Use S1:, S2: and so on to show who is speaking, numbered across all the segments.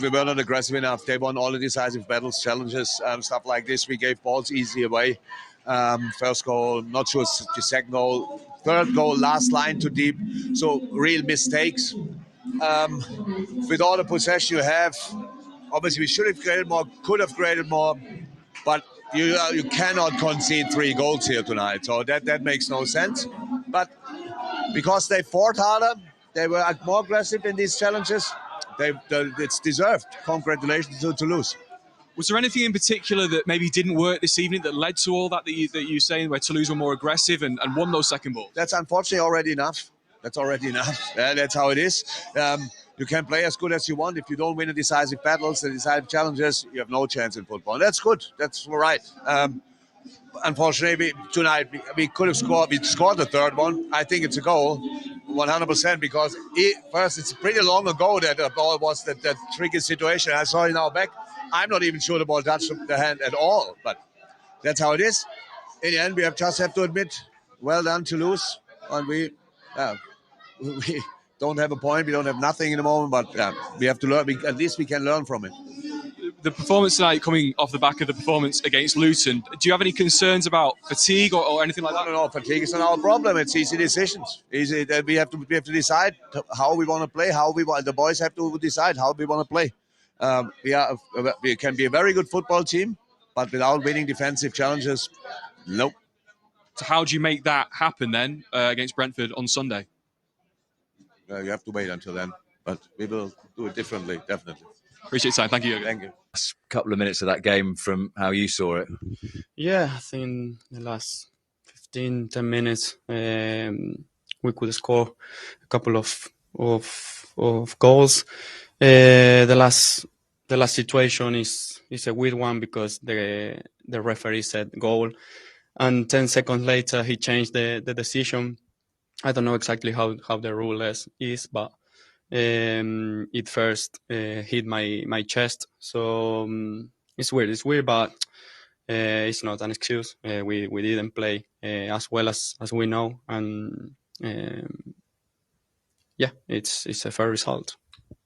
S1: We were not aggressive enough. They won all the decisive battles, challenges, stuff like this. We gave balls easy away. First goal, not sure the second goal. Third goal, last line too deep. So real mistakes. With all the possession you have, obviously we should have created more, could have created more, but you cannot concede 3 goals here tonight. So that makes no sense. But because they fought harder, they were more aggressive in these challenges. It's deserved. Congratulations to Toulouse.
S2: Was there anything in particular that maybe didn't work this evening that led to all that you're saying, where Toulouse were more aggressive and won those second balls?
S1: That's unfortunately already enough. That's already enough. That's how it is. You can play as good as you want. If you don't win the decisive battles, the decisive challenges, you have no chance in football. And that's good. That's all right. Unfortunately, tonight we could have scored. We scored the third one. I think it's a goal, 100%, because first it's pretty long ago that the ball was that tricky situation. I saw it now back. I'm not even sure the ball touched the hand at all, but that's how it is. In the end, we just have to admit, well done Toulouse, and we don't have a point. We don't have nothing in the moment, but we have to learn. At least we can learn from it.
S2: The performance tonight, coming off the back of the performance against Luton, do you have any concerns about fatigue or anything like that?
S1: No, fatigue is not our problem. It's easy decisions. We have to decide how we want to play. The boys have to decide how we want to play. We can be a very good football team, but without winning defensive challenges, nope.
S2: So how do you make that happen then against Brentford on Sunday?
S1: You have to wait until then, but we will do it differently, definitely.
S2: Appreciate your time. Thank you, Jurgen.
S1: Thank you.
S3: A couple of minutes of that game from how you saw it.
S4: Yeah, I think the last 15-10 minutes we could score a couple of goals. The last situation is a weird one because the referee said goal, and 10 seconds later he changed the decision. I don't know exactly how the rule is, but it first hit my chest. So it's weird, but it's not an excuse. We didn't play as well as we know, and it's a fair result.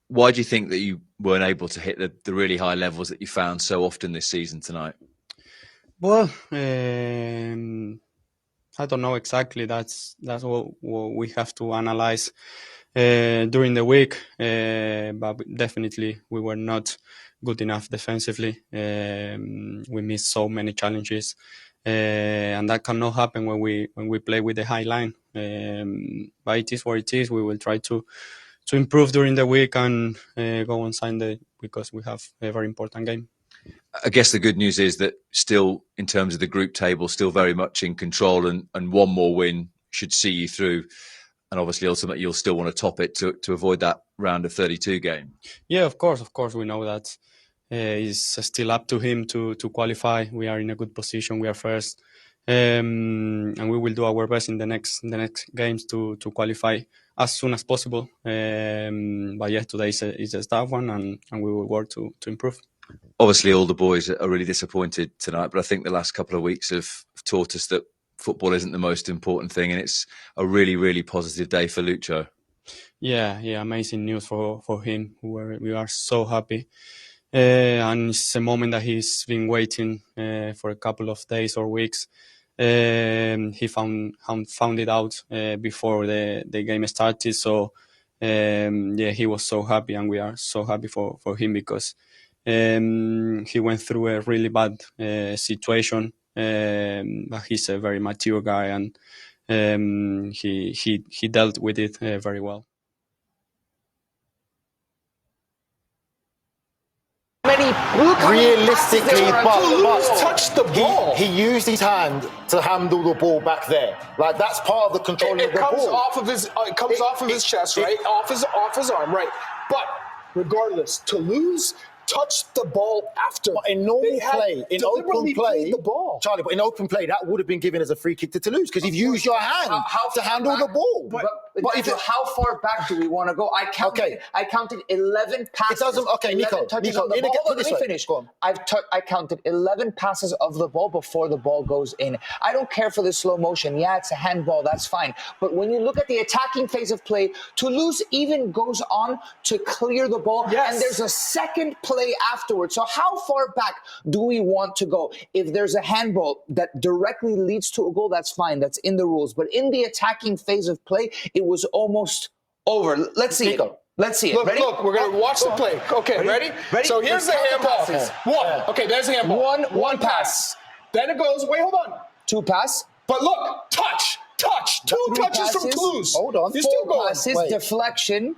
S3: Why do you think that you weren't able to hit the really high levels that you found so often this season tonight?
S4: Well, I don't know exactly. That's what we have to analyze during the week. But definitely we were not good enough defensively. We missed so many challenges, and that cannot happen when we play with the high line. But it is what it is. We will try to improve during the week and go on Sunday because we have a very important game.
S3: I guess the good news is that still, in terms of the group table, still very much in control, and one more win should see you through. And obviously, ultimately, you'll still want to top it to avoid that round of 32 game.
S4: Yeah, of course, we know that it's still up to him to qualify. We are in a good position. We are first, and we will do our best in the next games to qualify as soon as possible. But yeah, today is a tough one, and we will work to improve.
S3: Obviously, all the boys are really disappointed tonight, but I think the last couple of weeks have taught us that football isn't the most important thing, and it's a really, really positive day for Lucho.
S4: Yeah, amazing news for him. We are so happy, and it's a moment that he's been waiting for a couple of days or weeks. He found it out before the game started, so he was so happy, and we are so happy for him because he went through a really bad situation, but he's a very mature guy, and he dealt with it very well.
S5: Realistically, but touched the ball. He used his hand to handle the ball back there. Like, that's part of the control of the ball.
S6: It comes off of his chest, right? Off his arm, right? But regardless, Toulouse touched the ball after.
S5: But in normal play, in open play,
S6: the ball.
S5: Charlie, but in open play, that would have been given as a free kick to Toulouse because you've used your hand to handle the ball.
S6: But
S7: how far back do we want to go? I counted 11 passes.
S5: It doesn't. Okay, Nico.
S7: Let me finish. I counted 11 passes of the ball before the ball goes in. I don't care for the slow motion. Yeah, it's a handball. That's fine. But when you look at the attacking phase of play, Toulouse even goes on to clear the ball, and there's a second play afterwards. So how far back do we want to go? If there's a handball that directly leads to a goal, that's fine. That's in the rules. But in the attacking phase of play, it was almost over. Let's see it. Let's see it. Ready?
S6: Look, we're going to watch the play. Okay, ready? So here's the handball. One. Okay, there's the handball.
S7: One pass.
S6: Then it goes, wait, hold on.
S7: 2 pass.
S6: But look, touch. 2 touches from Toulouse.
S5: Hold on.
S6: You're still going.
S7: Passes, deflection.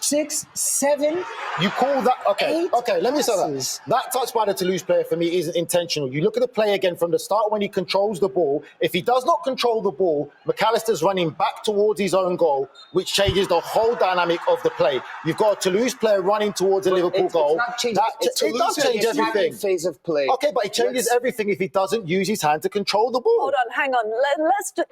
S7: 6, 7.
S5: You call that? Okay,
S7: 8
S5: let me say
S7: passes.
S5: that touch by the Toulouse player for me isn't intentional. You look at the play again from the start when he controls the ball. If he does not control the ball, McAllister's running back towards his own goal, which changes the whole dynamic of the play. You've got a Toulouse player running towards a Liverpool goal.
S7: It
S5: does change everything.
S7: Phase of play.
S5: Okay, but it changes everything if he doesn't use his hand to control the ball.
S8: Hold on, hang on.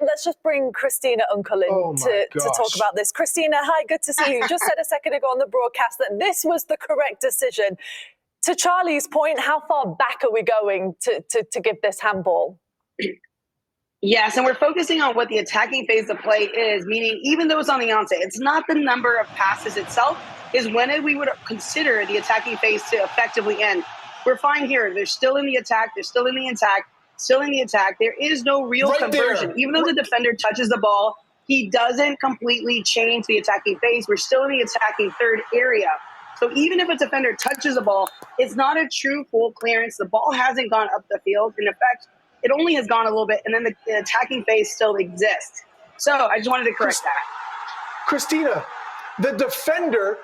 S8: Let's just bring Christina Unkel in to talk about this. Christina, hi, good to see you. You just said a second ago on the broadcast that this was the correct decision. To Charlie's point, how far back are we going to give this handball?
S9: Yes, and we're focusing on what the attacking phase of play is, meaning even though it's on the onset, it's not the number of passes itself, is when we would consider the attacking phase to effectively end. We're fine here. They're still in the attack. They're still in the attack. Still in the attack. There is no real conversion. There. Even though the defender touches the ball, he doesn't completely change the attacking phase. We're still in the attacking third area. So even if a defender touches the ball, it's not a true full clearance. The ball hasn't gone up the field. In effect, it only has gone a little bit, and then the attacking phase still exists. So I just wanted to correct that.
S6: Christina, the defender,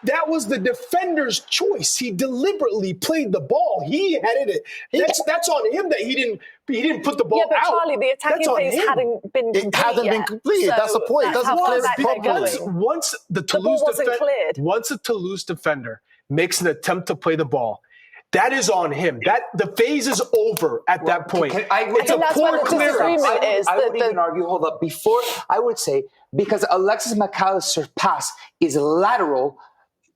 S6: that was the defender's choice. He deliberately played the ball. He headed it. That's on him that he didn't put the ball out.
S8: Yeah, but Charlie, the attacking phase hadn't been completed.
S5: It hadn't been completed. So that's the point. It doesn't clear the problem.
S6: Once the Toulouse defender makes an attempt to play the ball, that is on him. The phase is over at that point. It's a poor clearance.
S7: I would even argue, hold up, before I would say, because Alexis McAllister's pass is lateral,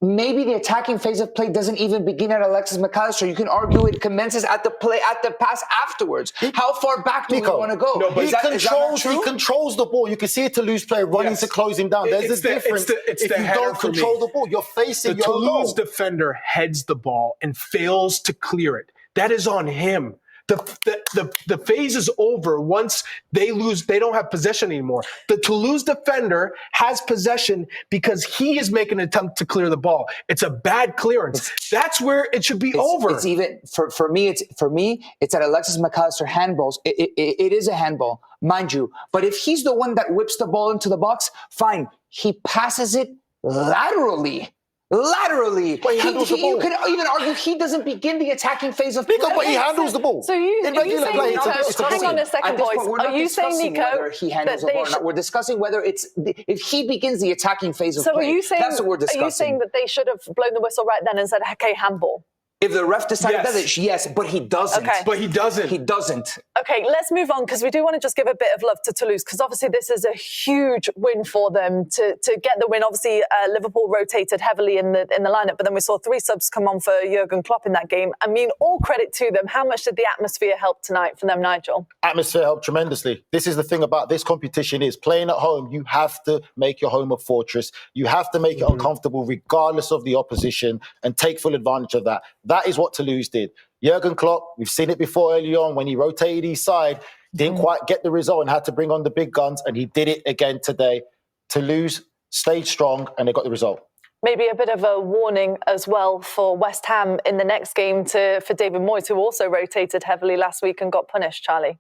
S7: maybe the attacking phase of play doesn't even begin at Alexis McAllister. You can argue it commences at the pass afterwards. How far back do we want to go?
S5: No, but he controls the ball. You can see a Toulouse player running to close him down. There's a difference. If you don't control the ball, you're facing your goal.
S6: The Toulouse defender heads the ball and fails to clear it. That is on him. The phase is over once they lose. They don't have possession anymore. The Toulouse defender has possession because he is making an attempt to clear the ball. It's a bad clearance. That's where it should be over.
S7: It's even for me. It's at Alexis McAllister handballs. It is a handball, mind you. But if he's the one that whips the ball into the box, fine. He passes it laterally. You can even argue he doesn't begin the attacking phase of play.
S5: But he handles the ball.
S8: So are you saying, Nico, hang on a second, boys. Are you saying, Nico,
S7: whether he handles the ball or not? We're discussing whether if he begins the attacking phase of play.
S8: So are you saying,
S7: that's what we're discussing.
S8: Are you saying that they should have blown the whistle right then and said, okay, handball?
S7: If the ref decided that, yes, but he doesn't.
S8: Okay.
S6: But he doesn't.
S7: He doesn't.
S8: Okay, let's move on because we do want to just give a bit of love to Toulouse because obviously this is a huge win for them to get the win. Obviously, Liverpool rotated heavily in the lineup, but then we saw 3 subs come on for Jurgen Klopp in that game. I mean, all credit to them. How much did the atmosphere help tonight for them, Nigel?
S5: Atmosphere helped tremendously. This is the thing about this competition is playing at home. You have to make your home a fortress. You have to make it uncomfortable regardless of the opposition and take full advantage of that. That is what Toulouse did. Jurgen Klopp, we've seen it before early on when he rotated his side, didn't quite get the result and had to bring on the big guns, and he did it again today. Toulouse stayed strong and they got the result.
S8: Maybe a bit of a warning as well for West Ham in the next game for David Moyes, who also rotated heavily last week and got punished, Charlie.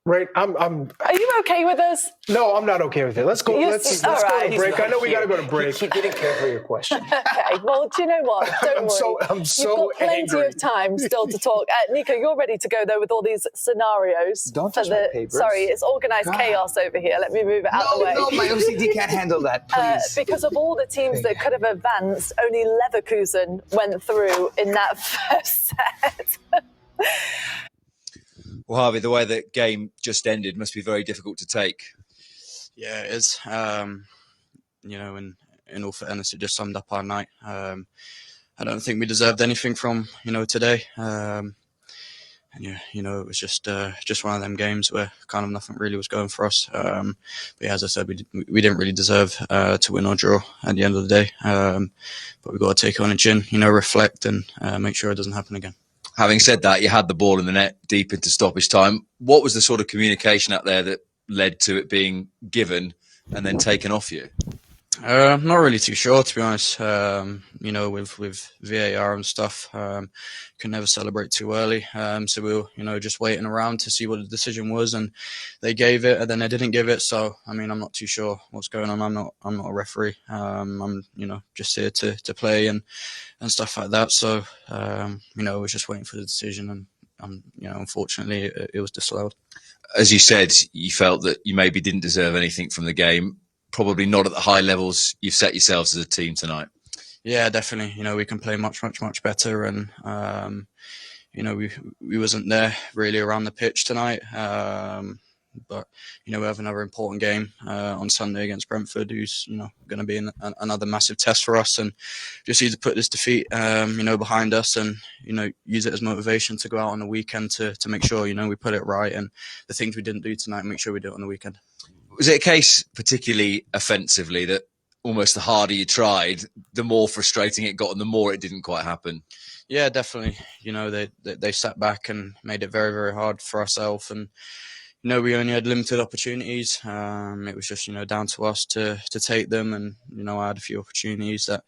S6: Right,
S8: Are you okay with us?
S6: No, I'm not okay with it. Let's go. Let's go to break. I know we got to go to break.
S7: He didn't care for your question.
S8: Okay. Well, do you know what? Don't worry.
S6: I'm so
S8: You've got plenty
S6: angry.
S8: of time still to talk. Nico, you're ready to go though with all these scenarios.
S7: Don't touch my papers.
S8: Sorry, it's organised chaos over here. Let me move it out of the way.
S7: No, my OCD can't handle that. Please.
S8: Because of all the teams that could have advanced, only Leverkusen went through in that first set.
S3: Well, Harvey, the way that game just ended must be very difficult to take.
S10: Yeah, it is. In all fairness, it just summed up our night. I don't think we deserved anything from today. And yeah, it was just one of them games where kind of nothing really was going for us. But yeah, as I said, we didn't really deserve to win or draw at the end of the day. But we've got to take it on the chin, reflect and make sure it doesn't happen again.
S3: Having said that, you had the ball in the net deep into stoppage time. What was the sort of communication out there that led to it being given and then taken off you?
S10: I'm not really too sure, to be honest. With VAR and stuff, can never celebrate too early. So we were, just waiting around to see what the decision was, and they gave it, and then they didn't give it. So, I'm not too sure what's going on. I'm not a referee. I'm, just here to play and stuff like that. So, I was just waiting for the decision, and unfortunately, it was disallowed.
S3: As you said, you felt that you maybe didn't deserve anything from the game. Probably not at the high levels you've set yourselves as a team tonight.
S10: Yeah, definitely. We can play much, much, much better, and we wasn't there really around the pitch tonight. But we have another important game on Sunday against Brentford, who's going to be another massive test for us, and just need to put this defeat behind us, and use it as motivation to go out on the weekend to make sure we put it right, and the things we didn't do tonight, make sure we do it on the weekend.
S3: Was it a case, particularly offensively, that almost the harder you tried, the more frustrating it got and the more it didn't quite happen?
S10: Yeah, definitely. They sat back and made it very, very hard for ourselves, and we only had limited opportunities. It was just down to us to take them, and I had a few opportunities that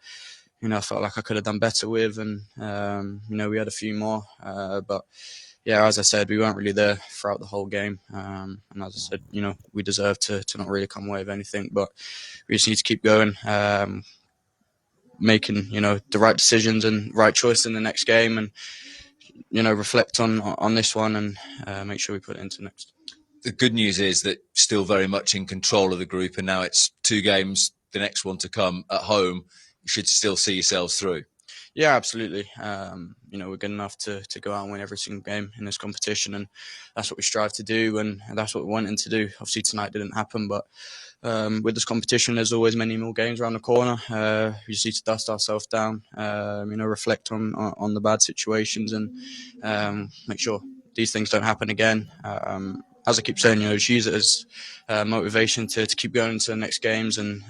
S10: I felt like I could have done better with, and we had a few more, but yeah, as I said, we weren't really there throughout the whole game. And as I said, we deserve to not really come away with anything, but we just need to keep going, making, the right decisions and right choice in the next game, and, reflect on this one and make sure we put it into next.
S3: The good news is that still very much in control of the group, and now it's 2 games, the next one to come at home. You should still see yourselves through.
S10: Yeah, absolutely. We're good enough to go out and win every single game in this competition, and that's what we strive to do, and that's what we wanted to do. Obviously, tonight didn't happen, but with this competition, there's always many more games around the corner. We just need to dust ourselves down, reflect on the bad situations, and make sure these things don't happen again. As I keep saying, just use it as motivation to keep going into the next games, and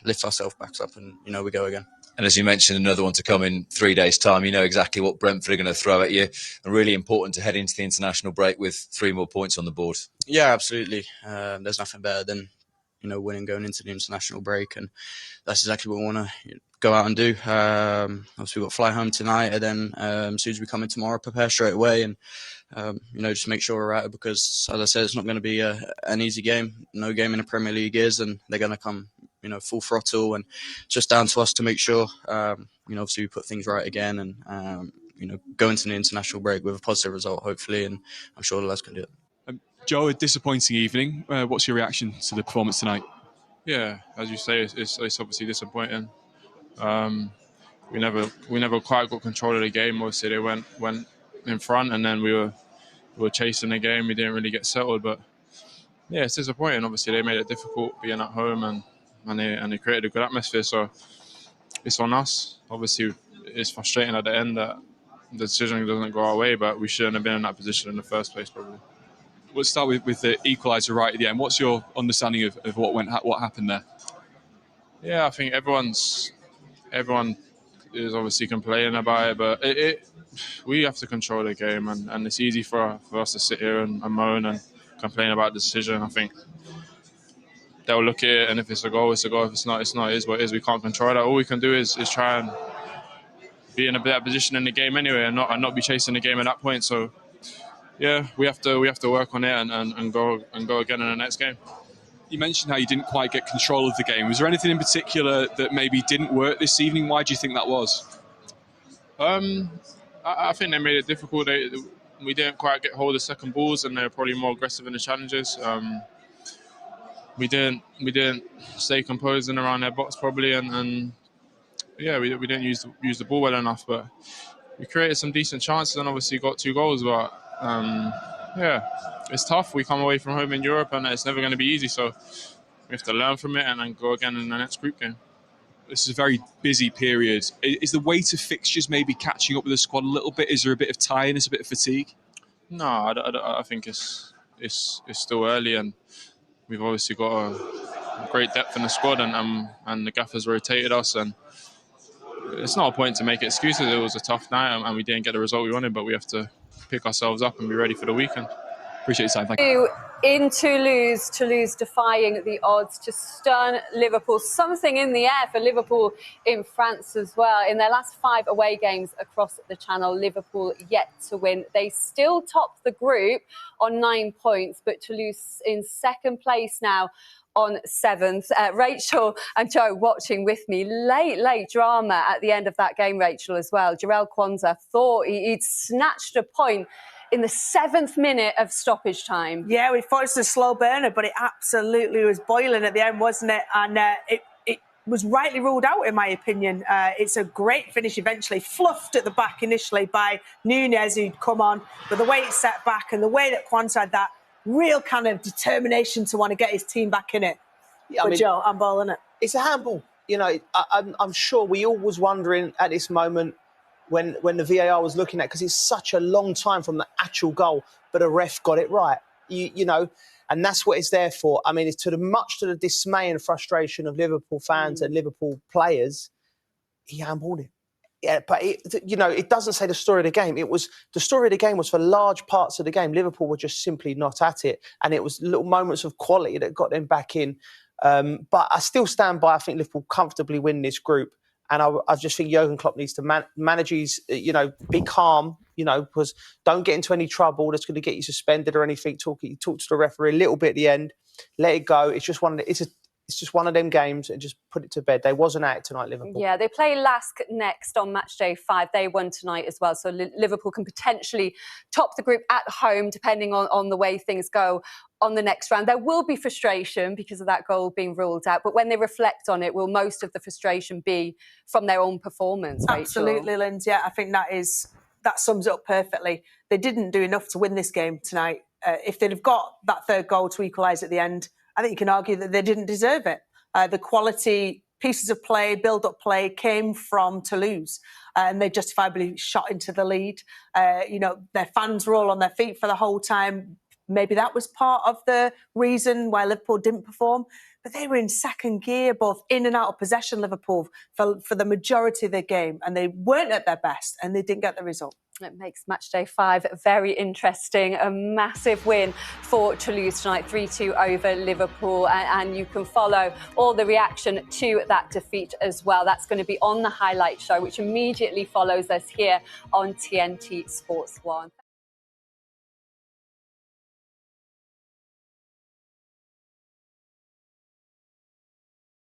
S10: lift ourselves back up, and we go again.
S3: And as you mentioned, another one to come in 3 days' time. You know exactly what Brentford are going to throw at you, and really important to head into the international break with 3 more points on the board.
S10: Yeah, absolutely. There's nothing better than winning going into the international break, and that's exactly what we want to go out and do. Obviously, we've got to fly home tonight, and then as soon as we come in tomorrow, prepare straight away, and just make sure we're at it, because, as I said, it's not going to be an easy game. No game in the Premier League is, and they're going to come full throttle, and it's just down to us to make sure obviously we put things right again, and go into the international break with a positive result, hopefully, and I'm sure the lads can do it.
S2: Joe, a disappointing evening. What's your reaction to the performance tonight?
S11: Yeah, as you say, it's obviously disappointing. We never quite got control of the game. Obviously, they went in front, and then we were chasing the game. We didn't really get settled, but yeah, it's disappointing. Obviously, they made it difficult being at home, and they created a good atmosphere. So it's on us. Obviously, it's frustrating at the end that the decision doesn't go our way, but we shouldn't have been in that position in the first place, probably.
S2: We'll start with the equaliser right at the end. What's your understanding of what happened there?
S11: Yeah, I think everyone is obviously complaining about it, but we have to control the game, and it's easy for us to sit here and moan and complain about the decision. I think they'll look at it, and if it's a goal, it's a goal. If it's not, it's not. It is what it is. We can't control that. All we can do is try and be in a better position in the game anyway, and not be chasing the game at that point. So yeah, we have to work on it and go again in the next game.
S2: You mentioned how you didn't quite get control of the game. Was there anything in particular that maybe didn't work this evening? Why do you think that was?
S11: I think they made it difficult. We didn't quite get hold of the second balls, and they were probably more aggressive in the challenges. We didn't stay composed in around their box probably, and yeah, we didn't use the ball well enough. But we created some decent chances and obviously got 2 goals. But Yeah, it's tough. We come away from home in Europe, and it's never going to be easy. So we have to learn from it and then go again in the next group game.
S2: This is a very busy period. Is the weight of fixtures maybe catching up with the squad a little bit? Is there a bit of tiredness, a bit of fatigue?
S11: No, I think it's still early, and we've obviously got a great depth in the squad, and the gaffer's rotated us, and it's not a point to make excuses. It was a tough night, and we didn't get the result we wanted, but we have to pick ourselves up and be ready for the weekend.
S2: Appreciate your time. Thank you.
S12: In Toulouse defying the odds to stun Liverpool. Something in the air for Liverpool in France as well. In their last 5 away games across the Channel, Liverpool yet to win. They still top the group on 9 points, but Toulouse in second place now on 7th. Rachel and Joe watching with me. Late drama at the end of that game, Rachel, as well. Jurgen Quansah thought he'd snatched a point in the 7th minute of stoppage time.
S13: Yeah, we thought it was a slow burner, but it absolutely was boiling at the end, wasn't it? And it was rightly ruled out, in my opinion. It's a great finish eventually, fluffed at the back initially by Nunez, who'd come on, but the way it set back and the way that Quansah had that real kind of determination to want to get his team back in it. Yeah, but Joe, handball, isn't it?
S14: It's a handball. You know, I'm sure we all was wondering at this moment when the VAR was looking at, because it's such a long time from the actual goal, but a ref got it right. You know, and that's what it's there for. I mean, it's much to the dismay and frustration of Liverpool fans and Liverpool players. He handballed it. Yeah, but it doesn't say the story of the game. The story of the game was for large parts of the game, Liverpool were just simply not at it, and it was little moments of quality that got them back in. But I still stand by. I think Liverpool comfortably win this group. And I just think Jurgen Klopp needs to manage his, be calm, because don't get into any trouble that's going to get you suspended or anything. Talk to the referee a little bit at the end, let it go. It's just one of them games, and just put it to bed. They wasn't at it tonight, Liverpool.
S12: Yeah, they play Lask next on match day 5. They won tonight as well. So Liverpool can potentially top the group at home, depending on the way things go on the next round. There will be frustration because of that goal being ruled out. But when they reflect on it, will most of the frustration be from their own performance, Rachel?
S13: Absolutely, Lindsay. I think that sums it up perfectly. They didn't do enough to win this game tonight. If they'd have got that third goal to equalise at the end, I think you can argue that they didn't deserve it. The quality pieces of play, build-up play came from Toulouse, and they justifiably shot into the lead. Their fans were all on their feet for the whole time. Maybe that was part of the reason why Liverpool didn't perform. But they were in second gear, both in and out of possession, Liverpool, for the majority of the game. And they weren't at their best, and they didn't get the result.
S12: It makes match day 5 very interesting. A massive win for Toulouse tonight, 3-2 over Liverpool. And you can follow all the reaction to that defeat as well. That's going to be on the highlight show, which immediately follows us here on TNT Sports 1.